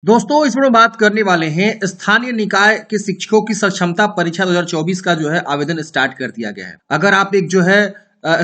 दोस्तों इस वीडियो में बात करने वाले हैं स्थानीय निकाय के शिक्षकों की सक्षमता परीक्षा 2024 का जो है आवेदन स्टार्ट कर दिया गया है। अगर आप एक जो है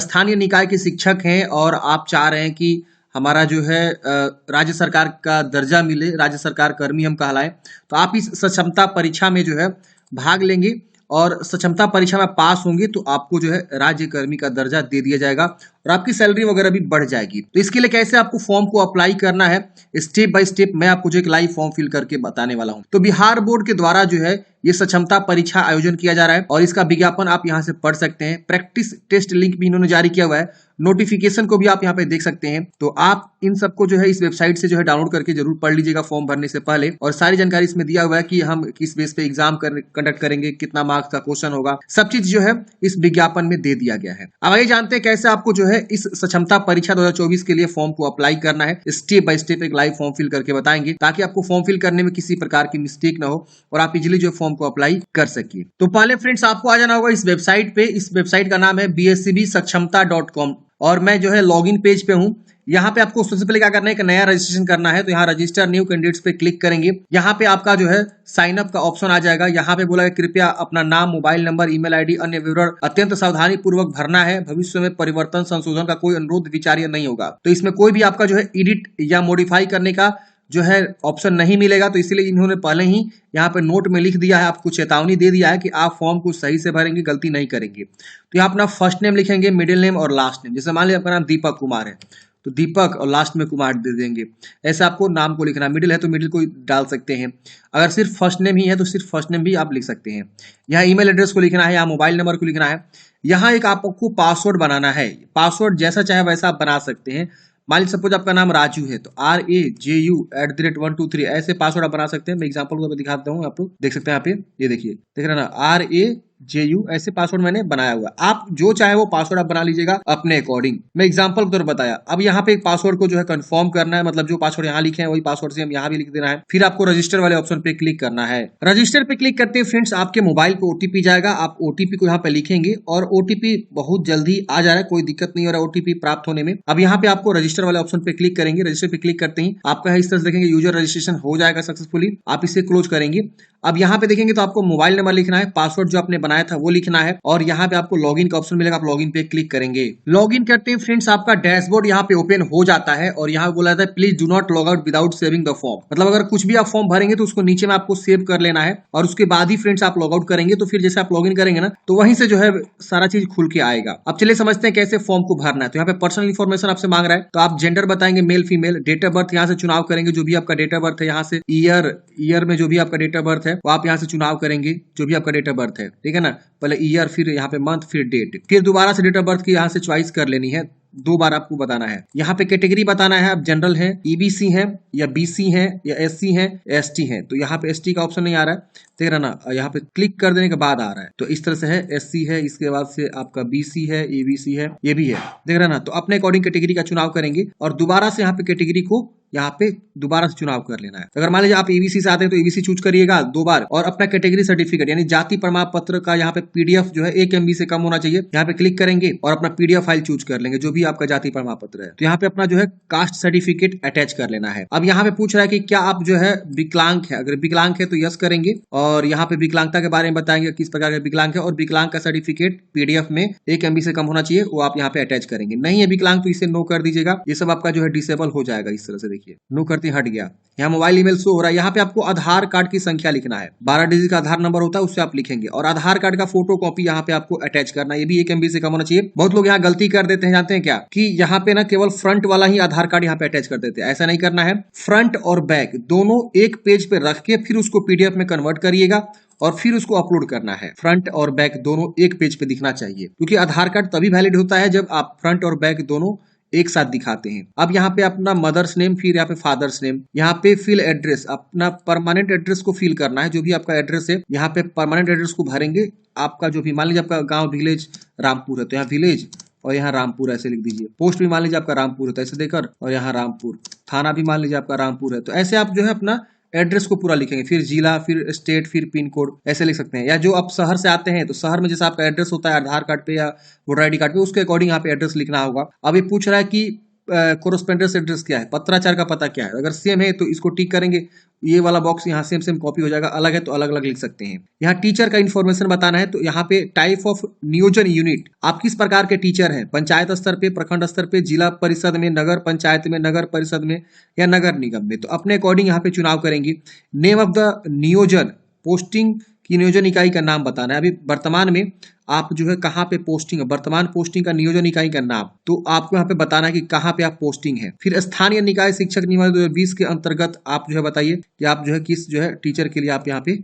स्थानीय निकाय के शिक्षक हैं और आप चाह रहे हैं कि हमारा जो है राज्य सरकार का दर्जा मिले, राज्य सरकार कर्मी हम कहलाए, तो आप इस सक्षमता परीक्षा में जो है भाग लेंगे और सक्षमता परीक्षा में पास होंगे तो आपको जो है राज्य कर्मी का दर्जा दे दिया जाएगा और आपकी सैलरी वगैरह भी बढ़ जाएगी। तो इसके लिए कैसे आपको फॉर्म को अप्लाई करना है स्टेप बाय स्टेप मैं आपको जो एक लाइव फॉर्म फिल करके बताने वाला हूं। तो बिहार बोर्ड के द्वारा जो है ये सक्षमता परीक्षा आयोजन किया जा रहा है और इसका विज्ञापन आप यहां से पढ़ सकते हैं। प्रैक्टिस टेस्ट लिंक भी इन्होंने जारी किया हुआ है, नोटिफिकेशन को भी आप यहाँ पे देख सकते हैं। तो आप इन सबको जो है इस वेबसाइट से जो है डाउनलोड करके जरूर पढ़ लीजिएगा फॉर्म भरने से पहले। और सारी जानकारी इसमें दिया हुआ है कि हम किस बेस पे एग्जाम कंडक्ट करेंगे, कितना मार्क्स का क्वेश्चन होगा, सब चीज जो है इस विज्ञापन में दे दिया गया है। अब आइए जानते हैं कैसे आपको जो है इस सक्षमता परीक्षा 2024 के लिए फॉर्म को अप्लाई करना है। स्टेप बाय स्टेप एक लाइव फॉर्म फिल करके बताएंगे ताकि आपको फॉर्म फिल करने में किसी प्रकार की मिस्टेक ना हो और आप इजिली जो फॉर्म को अप्लाई कर सकिए। तो पहले फ्रेंड्स आपको आ जाना होगा इस वेबसाइट पे। इस वेबसाइट का नाम है bscbsakshamta.com और मैं जो है लॉगिन पेज पे हूँ। यहाँ पे आपको सबसे पहले क्या करना है, एक नया रजिस्ट्रेशन करना है। तो यहाँ रजिस्टर न्यू कैंडिडेट्स पे क्लिक करेंगे। यहाँ पे आपका जो है साइन अप का ऑप्शन आ जाएगा। यहाँ पे बोला है कृपया अपना नाम, मोबाइल नंबर, ईमेल आईडी, अन्य विवरण अत्यंत सावधानी पूर्वक भरना है। भविष्य में परिवर्तन संशोधन का कोई अनुरोध विचार्य नहीं होगा। तो इसमें कोई भी आपका जो है एडिट या मॉडिफाई करने का जो है ऑप्शन नहीं मिलेगा। तो इसलिए इन्होंने पहले ही यहाँ पे नोट में लिख दिया है, आपको चेतावनी दे दिया है कि आप फॉर्म को सही से भरेंगे, गलती नहीं करेंगे। तो यहाँ अपना फर्स्ट नेम लिखेंगे, मिडिल नेम और लास्ट नेम। जैसे मान लीजिए आपका नाम दीपक कुमार है तो दीपक और लास्ट में कुमार दे देंगे। ऐसे आपको नाम को लिखना है। मिडिल है तो मिडिल को डाल सकते हैं। अगर सिर्फ फर्स्ट नेम ही है तो सिर्फ फर्स्ट नेम भी आप लिख सकते हैं। यहाँ ईमेल एड्रेस को लिखना है, यहाँ मोबाइल नंबर को लिखना है। यहाँ एक आपको पासवर्ड बनाना है। पासवर्ड जैसा चाहे वैसा आप बना सकते हैं। मान लीजिए सपोज आपका नाम राजू है तो RAJU@123 ऐसे पासवर्ड आप बना सकते हैं। मैं एग्जांपल को दिखाता हूँ, आप लोग देख सकते हैं। यहाँ पे ये देखिए, देख रहे हैं ना, RAJU ऐसे पासवर्ड मैंने बनाया हुआ। आप जो चाहे वो पासवर्ड आप बना लीजिएगा अपने अकॉर्डिंग। मैं एग्जांपल के तौर बताया। अब यहाँ पे एक पासवर्ड को जो है कंफर्म करना है, मतलब जो पासवर्ड यहाँ लिखे हैं वही पासवर्ड से हम यहाँ भी लिख देना है। फिर आपको रजिस्टर वाले ऑप्शन पे क्लिक करना है। रजिस्टर पे क्लिक करते हैं फ्रेंड्स आपके मोबाइल पे OTP जाएगा। आप OTP को यहाँ पे लिखेंगे और OTP बहुत जल्दी आ जा रहा है, कोई दिक्कत नहीं हो रहा है OTP प्राप्त होने में। अब यहाँ पे आपको रजिस्टर वाले ऑप्शन पे क्लिक करेंगे। रजिस्टर पे क्लिक करते ही आपका इस तरह से देखेंगे यूजर रजिस्ट्रेशन हो जाएगा सक्सेसफुली। आप इसे क्लोज करेंगे। अब यहाँ पे देखेंगे तो आपको मोबाइल नंबर लिखना है, पासवर्ड जो आपने बनाया था वो लिखना है और यहाँ पे आपको लॉगिन का ऑप्शन मिलेगा। आप लॉगिन पे क्लिक करेंगे। लॉगिन करते हैं फ्रेंड्स आपका डैशबोर्ड यहाँ पे ओपन हो जाता है और यहाँ बोला जाता है please do not log out without saving the form. मतलब अगर कुछ भी आप फॉर्म भरेंगे तो उसको नीचे में आपको सेव कर लेना है और उसके बाद ही फ्रेंड्स आप लॉग आउट करेंगे। तो फिर जैसे आप लॉगिन करेंगे ना तो वहीं से जो है सारा चीज खुल के आएगा। अब चलिए समझते हैं कैसे फॉर्म को भरना है। तो यहाँ पे पर्सनल इन्फॉर्मेशन आपसे मांग रहा है तो आप जेंडर बताएंगे, male female. Date of birth यहाँ से चुनाव करेंगे, जो भी आपका डेट ऑफ बर्थ है। यहाँ से ईयर में जो भी आपका डेट ऑफ बर्थ है वो आप यहाँ से चुनाव करेंगे, जो भी आपका डेट ऑफ बर्थ है, ठीक है ना। पहले ईयर, फिर यहाँ पे मंथ, फिर डेट, फिर दोबारा से डेट ऑफ बर्थ की यहाँ से चॉइस कर लेनी है। 2 बार आपको बताना है। यहाँ पे कैटेगरी बताना है, आप जनरल है, EBC है या BC है या SC है, ST है। तो यहाँ पे ST का ऑप्शन नहीं आ रहा है, देख रहा ना। यहाँ पे क्लिक कर देने के बाद आ रहा है। तो इस तरह से है, SC है, इसके बाद से आपका BC है, EBC है, ये भी है, देख रहा ना। तो अपने अकॉर्डिंग कैटेगरी का चुनाव करेंगे और दोबारा से यहाँ पे कैटेगरी को यहाँ पे दोबारा से चुनाव कर लेना है। अगर मान लीजिए आप EBC से आते हैं तो EBC चूज करिएगा 2 बार और अपना कैटेगरी सर्टिफिकेट यानी जाति प्रमाण पत्र का यहाँ पे PDF जो है 1 MB से कम होना चाहिए। यहाँ पे क्लिक करेंगे और अपना PDF फाइल चूज कर लेंगे, जो भी आपका जाति प्रमाण पत्र है। तो यहाँ पे अपना जो है कास्ट सर्टिफिकेट अटैच कर लेना है। अब यहाँ पे पूछ रहा है कि क्या आप जो है विकलांग है। अगर विकलांग है तो यस करेंगे और यहाँ पे विकलांगता के बारे में बताएंगे किस प्रकार का विकलांग है और विकलांग का सर्टिफिकेट PDF में 1 MB से कम होना चाहिए, वो आप यहाँ पे अटैच करेंगे। नहीं है विकलांग तो इसे नो कर दीजिएगा। ये सब आपका जो है डिसेबल हो जाएगा। इस तरह से देखिए, नो करते हट गया। यहाँ मोबाइल ईमेल शो हो रहा है। यहाँ पे आपको आधार कार्ड की संख्या लिखना है। 12 डिजिट का आधार नंबर होता है, उससे आप लिखेंगे और आधार कार्ड का फोटो कॉपी यहाँ पे आपको अटैच करना है। ये भी 1 MB से कम होना चाहिए। बहुत लोग यहाँ गलती कर देते हैं, जानते हैं क्या, कि यहाँ पे ना केवल फ्रंट वाला ही आधार कार्ड यहाँ पे अटैच कर देते हैं। ऐसा नहीं करना है। फ्रंट और बैक दोनों एक पेज पे रख के फिर उसको PDF में कन्वर्ट करिएगा और फिर उसको अपलोड करना है। फ्रंट और बैक दोनों एक पेज पे दिखना चाहिए, क्योंकि आधार कार्ड तभी वैलिड होता है जब आप फ्रंट और बैक दोनों एक साथ दिखाते हैं। अब यहाँ पे अपना मदर्स नेम, फिर यहाँ पे फादर्स नेम, यहाँ पे फिल एड्रेस, अपना परमानेंट एड्रेस को फिल करना है। जो भी आपका एड्रेस है यहाँ पे परमानेंट एड्रेस को भरेंगे। आपका जो भी, मान लीजिए आपका गांव विलेज रामपुर है तो यहाँ विलेज और यहाँ रामपुर ऐसे लिख दीजिए। पोस्ट भी मान लीजिए आपका रामपुर है तो ऐसे देकर और यहाँ रामपुर। थाना भी मान लीजिए आपका रामपुर है तो ऐसे आप जो है अपना एड्रेस को पूरा लिखेंगे। फिर जिला, फिर स्टेट, फिर पिन कोड ऐसे लिख सकते हैं। या जो आप शहर से आते हैं तो शहर में जैसा आपका एड्रेस होता है आधार कार्ड पे या वोटर ID कार्ड पे, उसके अकॉर्डिंग यहाँ पे एड्रेस लिखना होगा। अब ये पूछ रहा है कि कोरस्पेंडेंस एड्रेस क्या है, पत्राचार का पता क्या है। अगर सेम है तो इसको टिक करेंगे, ये वाला बॉक्स यहाँ सेम सेम कॉपी हो जाएगा, अलग है तो अलग अलग लिख सकते हैं। यहाँ टीचर का इन्फॉर्मेशन बताना है, तो यहाँ पे टाइप ऑफ नियोजन यूनिट, आप किस प्रकार के टीचर हैं, पंचायत स्तर पे, प्रखंड स्तर पे, जिला परिषद में, नगर पंचायत में, नगर परिषद में या नगर निगम में, तो अपने अकॉर्डिंग यहाँ पे चुनाव करेंगे। नेम ऑफ द नियोजन, पोस्टिंग की नियोजन इकाई का नाम बताना है। अभी वर्तमान में आप जो है कहाँ पे पोस्टिंग है, वर्तमान पोस्टिंग का नियोजन इकाई का नाम, तो आपको यहाँ पे बताना है कि कहाँ पे आप पोस्टिंग है। फिर स्थानीय निकाय शिक्षक नियमावली 2020 के अंतर्गत आप जो है बताइए कि आप जो है किस जो है टीचर के लिए आप यहाँ पे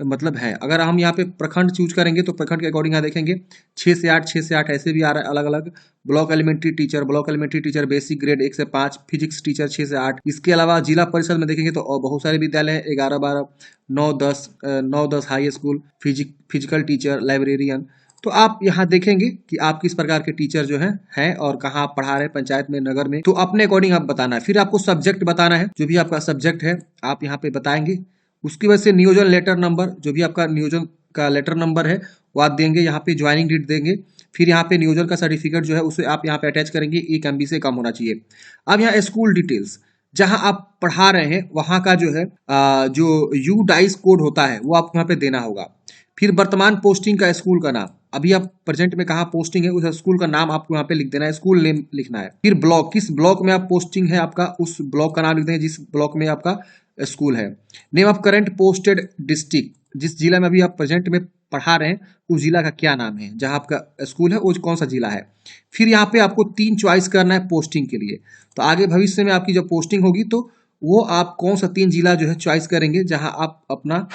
मतलब है। अगर हम यहाँ पे प्रखंड चूज करेंगे तो प्रखंड के अकॉर्डिंग यहाँ देखेंगे 6 से 8, 6 से 8 ऐसे भी आ रहा है अलग अलग। Block elementary teacher basic grade 1 से 5, फिजिक्स टीचर 6 से 8। इसके अलावा जिला परिषद में देखेंगे तो और बहुत सारे विद्यालय हैं, 11, 12, 9, 10 high school, physical teacher, librarian. तो आप यहाँ देखेंगे कि आप किस प्रकार के टीचर जो हैं और कहाँ आप पढ़ा रहे हैं, पंचायत में, नगर में, तो अपने अकॉर्डिंग आप बताना है। फिर आपको सब्जेक्ट बताना है, जो भी आपका सब्जेक्ट है आप यहाँ पे बताएंगे। उसकी वजह से नियोजन लेटर नंबर, जो भी आपका नियोजन का लेटर नंबर है वो आप देंगे, यहाँ पे ज्वाइनिंग डेट देंगे। फिर यहाँ पे नियोजन का सर्टिफिकेट जो है उसे आप यहाँ पे अटैच करेंगे, 1 MB से कम होना चाहिए। अब यहाँ स्कूल डिटेल्स, जहां आप पढ़ा रहे हैं वहां का जो है जो यू डाइस कोड होता है वो आपको यहाँ पे देना होगा। फिर वर्तमान पोस्टिंग का स्कूल का नाम, अभी आप प्रेजेंट में कहाँ पोस्टिंग है उस स्कूल का नाम आपको यहाँ पे लिख देना है, स्कूल नेम लिखना है। फिर ब्लॉक, किस ब्लॉक में आप पोस्टिंग है आपका, उस ब्लॉक का नाम लिख देंगे जिस ब्लॉक में आपका स्कूल है। Name of current posted district, जिस जिला में अभी आप प्रेजेंट में पढ़ा रहे हैं उस जिला का क्या नाम है, जहां आपका स्कूल है वो कौन सा जिला है। फिर यहाँ पे आपको 3 चॉइस करना है पोस्टिंग के लिए, तो आगे भविष्य में आपकी जब पोस्टिंग होगी तो वो आप कौन सा 3 जिला जो है चॉइस करेंगे जहां आप अपना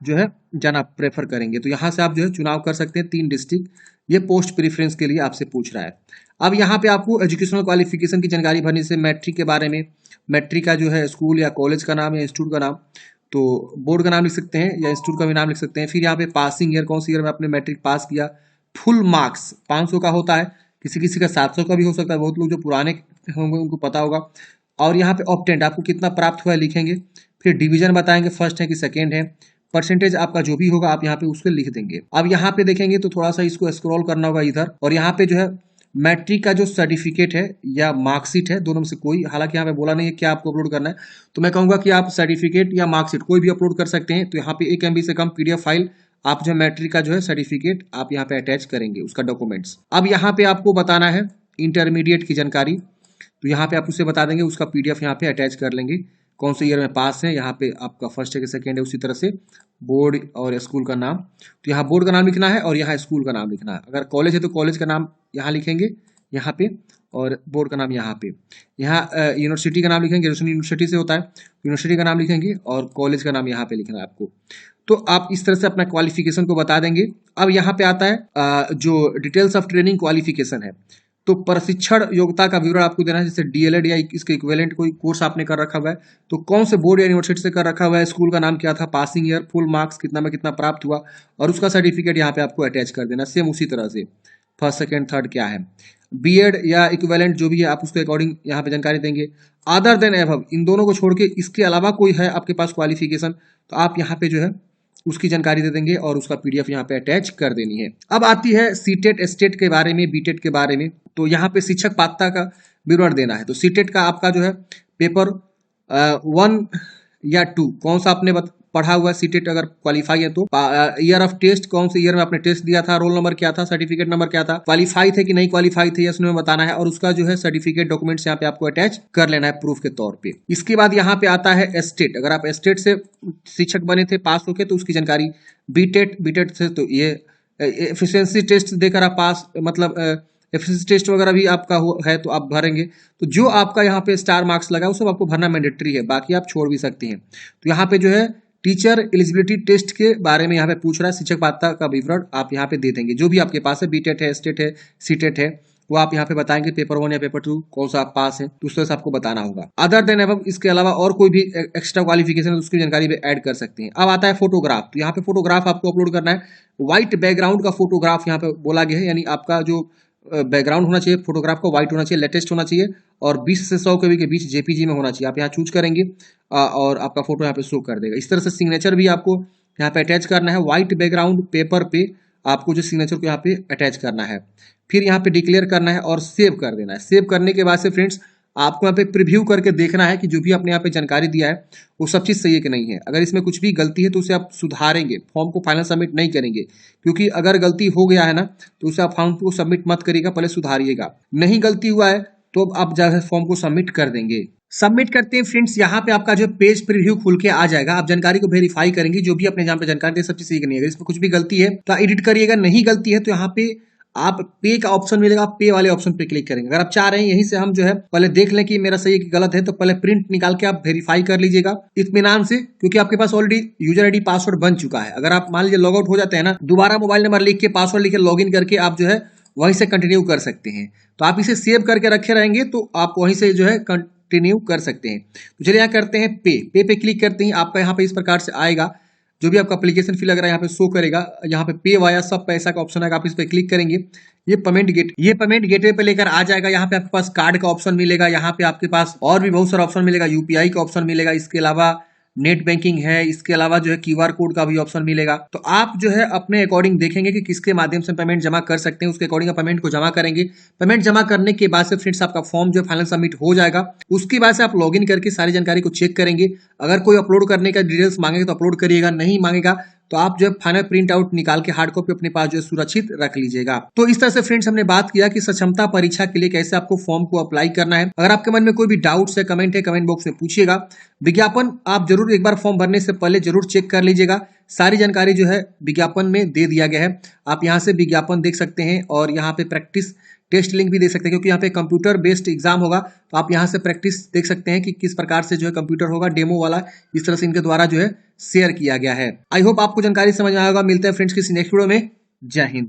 जो है जाना प्रेफर करेंगे, तो यहाँ से आप जो है चुनाव कर सकते हैं 3 डिस्ट्रिक्ट। ये पोस्ट प्रेफरेंस के लिए आपसे पूछ रहा है। अब यहाँ पे आपको एजुकेशनल क्वालिफिकेशन की जानकारी भरनी, से मैट्रिक के बारे में, मैट्रिक का जो है स्कूल या कॉलेज का नाम या इंस्टीट्यूट का नाम, तो बोर्ड का नाम लिख सकते हैं या इंस्टीट्यूट का भी नाम लिख सकते हैं। फिर यहाँ पे पासिंग ईयर, कौन सी ईयर में आपने मैट्रिक पास किया। फुल मार्क्स 500 का होता है, किसी किसी का 700 का भी हो सकता है, बहुत लोग जो पुराने होंगे उनको पता होगा। और यहाँ पे ऑब्टेंड, आपको कितना प्राप्त हुआ है लिखेंगे। फिर डिवीजन बताएंगे, फर्स्ट है कि सेकेंड है। परसेंटेज आपका जो भी होगा आप यहाँ पे उसको लिख देंगे। अब यहाँ पे देखेंगे तो थोड़ा सा इसको स्क्रॉल करना होगा इधर, और यहाँ पे जो है मैट्रिक का जो सर्टिफिकेट है या मार्कशीट है, दोनों में से कोई, हालांकि यहाँ पे बोला नहीं है क्या आपको अपलोड करना है, तो मैं कहूँगा कि आप सर्टिफिकेट या मार्कशीट कोई भी अपलोड कर सकते हैं। तो यहाँ पे 1 MB से कम PDF फाइल आप जो मैट्रिक का जो है सर्टिफिकेट आप यहाँ पे अटैच करेंगे, उसका डॉक्यूमेंट्स। अब यहाँ पे आपको बताना है इंटरमीडिएट की जानकारी, तो यहाँ पे आप उसे बता देंगे, उसका PDF यहाँ पे अटैच कर लेंगे, कौन से ईयर में पास है, यहाँ पे आपका फर्स्ट है कि सेकेंड है, उसी तरह से बोर्ड और स्कूल का नाम, तो यहाँ बोर्ड का नाम लिखना है और यहाँ स्कूल का नाम लिखना है। अगर कॉलेज है तो कॉलेज का नाम यहाँ लिखेंगे यहाँ पे, और बोर्ड का नाम यहाँ पे। यहाँ यूनिवर्सिटी का नाम लिखेंगे, यूनिवर्सिटी से होता है, यूनिवर्सिटी का नाम लिखेंगे और कॉलेज का नाम यहाँ पे लिखना है आपको। तो आप इस तरह से अपना क्वालिफिकेशन को बता देंगे। अब यहाँ पे आता है जो डिटेल्स ऑफ ट्रेनिंग क्वालिफिकेशन है, तो प्रशिक्षण योग्यता का विवरण आपको देना है, जैसे DLED या इसके इक्विवेलेंट कोई कोर्स आपने कर रखा हुआ है, तो कौन से बोर्ड या यूनिवर्सिटी से कर रखा हुआ है, स्कूल का नाम क्या था, पासिंग ईयर, फुल मार्क्स कितना में कितना प्राप्त हुआ, और उसका सर्टिफिकेट यहाँ पे आपको अटैच कर देना। सेम उसी तरह से फर्स्ट सेकेंड थर्ड क्या है, BEd या इक्विवेलेंट जो भी है आप उसके अकॉर्डिंग यहाँ पे जानकारी देंगे। अदर देन एबव, इन दोनों को छोड़ के इसके अलावा कोई है आपके पास क्वालिफिकेशन, तो आप यहाँ पे जो है उसकी जानकारी दे देंगे और उसका PDF यहाँ पे अटैच कर देनी है। अब आती है सीटेट स्टेट के बारे में, बीटेट के बारे में, तो यहाँ पे शिक्षक पात्रता का विवरण देना है। तो सीटेट का आपका जो है पेपर 1 या 2 कौन सा आपने पढ़ा हुआ है, सीटेट अगर क्वालिफाई है तो, ईयर ऑफ टेस्ट, कौन से ईयर में आपने टेस्ट दिया था, रोल नंबर क्या था, सर्टिफिकेट नंबर क्या था, क्वालिफाई थे कि नहीं क्वालिफाई थे, इसमें बताना है, और उसका जो है सर्टिफिकेट डॉक्यूमेंट्स यहाँ पे आपको अटैच कर लेना है प्रूफ के तौर पे। इसके बाद यहाँ पे आता है स्टेट, अगर आप स्टेट से शिक्षक बने थे, पास होके, तो उसकी जानकारी। बीटेट से तो ये एफिशिएंसी टेस्ट देकर आप पास, मतलब एफिशिएंसी टेस्ट वगैरह भी आपका है तो आप भरेंगे। तो जो आपका यहाँ पे स्टार मार्क्स लगा वो सब आपको भरना मैंडेटरी है, बाकी आप छोड़ भी सकते हैं। तो यहाँ पे जो है टीचर एलिजिबिलिटी टेस्ट के बारे में यहाँ पे पूछ रहा है, शिक्षक पात्रता का विवरण आप यहाँ पे दे देंगे, जो भी आपके पास है, बीटेट है, स्टेट है, सीटेट है, वो आप यहाँ पे बताएंगे, पेपर 1 या पेपर 2 कौन सा आप पास है, तो उस तरह से आपको बताना होगा। अदर देन एबव, इसके अलावा और कोई भी एक्स्ट्रा क्वालिफिकेशन उसकी जानकारी भी ऐड कर सकते हैं। अब आता है फोटोग्राफ, तो यहाँ पे फोटोग्राफ आपको अपलोड करना है। व्हाइट बैकग्राउंड का फोटोग्राफ यहाँ पे बोला गया है, यानी आपका जो बैकग्राउंड होना चाहिए फोटोग्राफ का व्हाइट होना चाहिए, लेटेस्ट होना चाहिए, और 20 से 100 KB के बीच JPG में होना चाहिए। आप यहाँ चूज करेंगे और आपका फोटो यहाँ पे शो कर देगा। इस तरह से सिग्नेचर भी आपको यहाँ पे अटैच करना है, व्हाइट बैकग्राउंड पेपर पे आपको जो सिग्नेचर को यहाँ पे अटैच करना है। फिर यहाँ पे डिक्लेयर करना है और सेव कर देना है। सेव करने के बाद से फ्रेंड्स आपको यहाँ पे प्रीव्यू करके देखना है कि जो भी आपने यहाँ पे जानकारी दिया है वो सब चीज सही है कि नहीं है। अगर इसमें कुछ भी गलती है तो उसे आप सुधारेंगे, फॉर्म को फाइनल सबमिट नहीं करेंगे, क्योंकि अगर गलती हो गया है ना तो उसे आप फॉर्म को सबमिट मत करिएगा, पहले सुधारिएगा। नहीं गलती हुआ है तो आप जाकर फॉर्म को सबमिट कर देंगे। सबमिट करते हैं फ्रेंड्स, यहाँ पे आपका जो पेज प्रीव्यू खुल के आ जाएगा। आप जानकारी को वेरीफाई करेंगे, जो भी अपने एग्जाम पे जानकारी दे सब चीज सही करनी है। अगर इसमें कुछ भी गलती है तो एडिट करिएगा, नहीं गलती है तो यहाँ पे आप पे का ऑप्शन मिलेगा, आप पे वाले ऑप्शन पे क्लिक करेंगे। अगर आप चाह रहे हैं यहीं से हम जो है पहले देख लें कि मेरा सही है कि गलत है, तो पहले प्रिंट निकाल के आप वेरीफाई कर लीजिएगा इत्मीनान से, क्योंकि आपके पास ऑलरेडी यूजर आईडी पासवर्ड बन चुका है। अगर आप मान लीजिए लॉग आउट हो जाते हैं ना, दोबारा मोबाइल नंबर लिख के पासवर्ड लिख के लॉग इन करके आप जो है वहीं से कंटिन्यू कर सकते हैं। तो आप इसे सेव करके रखे रहेंगे तो आप वहीं से जो है कंटिन्यू कर सकते हैं। तो चलिए यहाँ करते हैं पे क्लिक करते हैं। आपका यहाँ पे इस प्रकार से आएगा, जो भी आपका एप्लीकेशन फी लग रहा है यहाँ पे शो करेगा। यहाँ पे पे वाया सब पैसा का ऑप्शन आएगा, आप इस पे क्लिक करेंगे। ये पेमेंट गेटवे पे लेकर आ जाएगा। यहाँ पे आपके पास कार्ड का ऑप्शन मिलेगा, यहाँ पे आपके पास और भी बहुत सारा ऑप्शन मिलेगा, यूपीआई का ऑप्शन मिलेगा, इसके अलावा नेट बैंकिंग है, इसके अलावा जो है क्यूआर कोड का भी ऑप्शन मिलेगा। तो आप जो है अपने अकॉर्डिंग देखेंगे कि किसके माध्यम से पेमेंट जमा कर सकते हैं, उसके अकॉर्डिंग पेमेंट को जमा करेंगे। पेमेंट जमा करने के बाद से फ्रेंड्स आपका फॉर्म जो फाइनल सबमिट हो जाएगा। उसके बाद से आप लॉगिन करके सारी जानकारी को चेक करेंगे। अगर कोई अपलोड करने का डिटेल्स मांगेगा तो अपलोड करिएगा, नहीं मांगेगा तो आप जो है फाइनल प्रिंट आउट निकाल के हार्ड कॉपी अपने पास जो है सुरक्षित रख लीजिएगा। तो इस तरह से फ्रेंड्स हमने बात किया कि सक्षमता परीक्षा के लिए कैसे आपको फॉर्म को अप्लाई करना है। अगर आपके मन में कोई भी डाउट्स है, कमेंट है, कमेंट बॉक्स में पूछिएगा। विज्ञापन आप जरूर एक बार फॉर्म भरने से पहले जरूर चेक कर लीजिएगा, सारी जानकारी जो है विज्ञापन में दे दिया गया है। आप यहाँ से विज्ञापन देख सकते हैं और यहाँ पे प्रैक्टिस टेस्ट लिंक भी दे सकते हैं, क्योंकि यहाँ पे कंप्यूटर बेस्ड एग्जाम होगा। तो आप यहाँ से प्रैक्टिस देख सकते हैं कि किस प्रकार से जो है कंप्यूटर होगा, डेमो वाला इस तरह से इनके द्वारा जो है शेयर किया गया है। आई होप आपको जानकारी समझ में आएगा। मिलते हैं फ्रेंड्स किसी नेक्स्ट वीडियो में। जय हिंद।